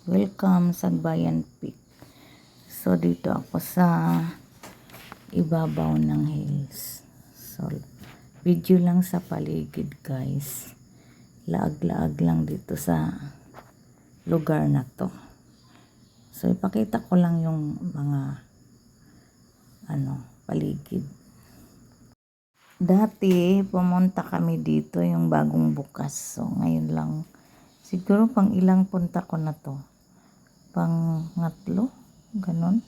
Welcome sa Bayan Peak. So dito ako sa ibabaw ng hills. So video lang sa paligid guys. Laag-laag lang dito sa lugar na to. So ipakita ko lang yung mga paligid. Dati pumunta kami dito yung bagong bukas. So ngayon lang siguro pang ilang punta ko na to. Pangatlo, ganon.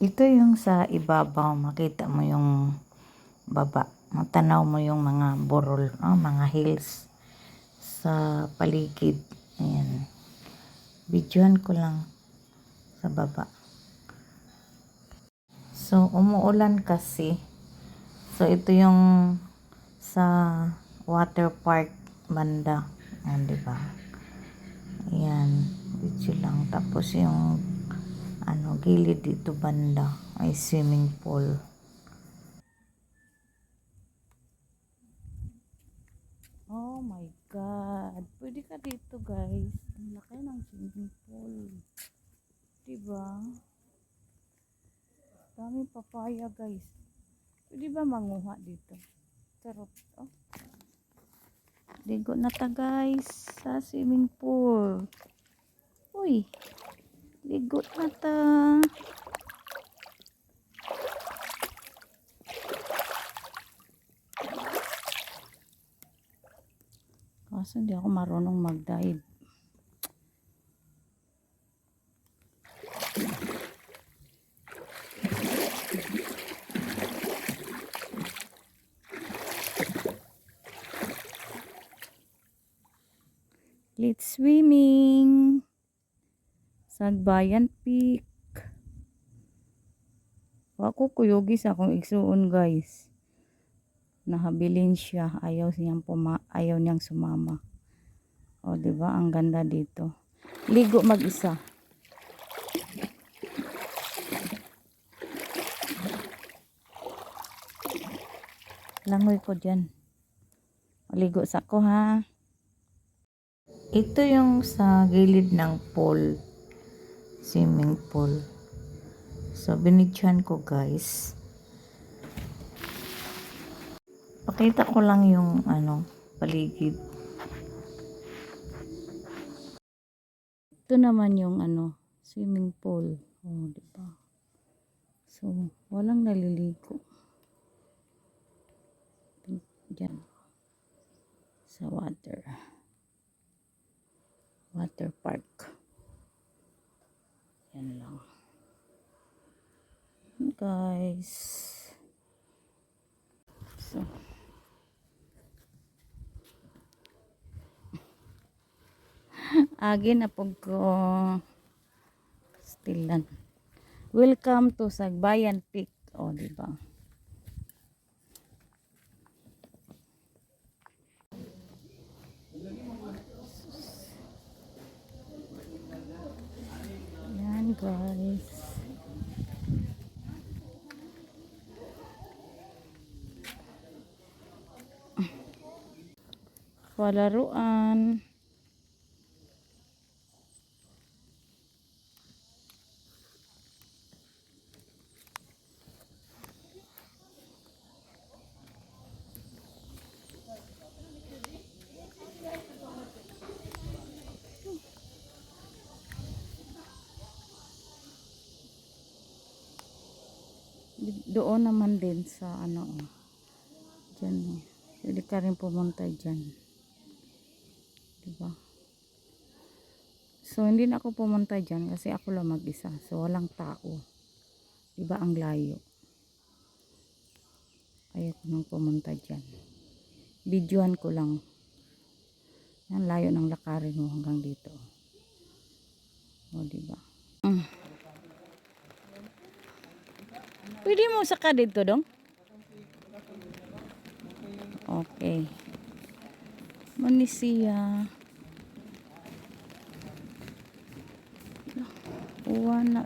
Ito yung sa ibabaw, makita mo yung baba, matanaw mo yung mga burol, mga hills sa paligid. Ayan, videoan ko lang sa baba. So umuulan kasi, so ito yung sa water park banda. Ayan, diba? Ayan, video lang. Tapos yung gilid dito banda ay swimming pool. Oh my God, pwede ka dito guys. Ang laki ng swimming pool, diba? Dami papaya guys. Pwede ba manguha dito? Sarap. Ligo na ta guys sa swimming pool. Uy, ligo na ta. Kaso hindi ako marunong mag-dive. Let's swimming sa Bayan Peak. Ako kuyogi sa akong igsuon guys. Nahabilin siya, ayaw niyang sumama. O diba, ang ganda dito. Ligo mag-isa. Langoy ko dyan. Ligo sa ko ha. Ito yung sa gilid ng pool, swimming pool. So binidyan ko guys. Pakita ko lang yung paligid. Ito naman yung swimming pool. Oh, diba? So walang naliligo. Diyan sa water park. Yan lang guys. So agin na pag ko stilan. Welcome to Sagbayan Peak. O diba? Yan guys. Palaruan. Doon naman din sa dyan. Pwede ka rin pumunta dyan. Diba? So hindi na ako pumunta dyan kasi ako lang mag-isa. So walang tao. Diba ang layo. Ayaw ko nang pumunta dyan. Videoan ko lang. Ang layo ng lakarin mo hanggang dito. O diba? Pwede mo saka dito dong? Okay. Manisiya. Uwan na.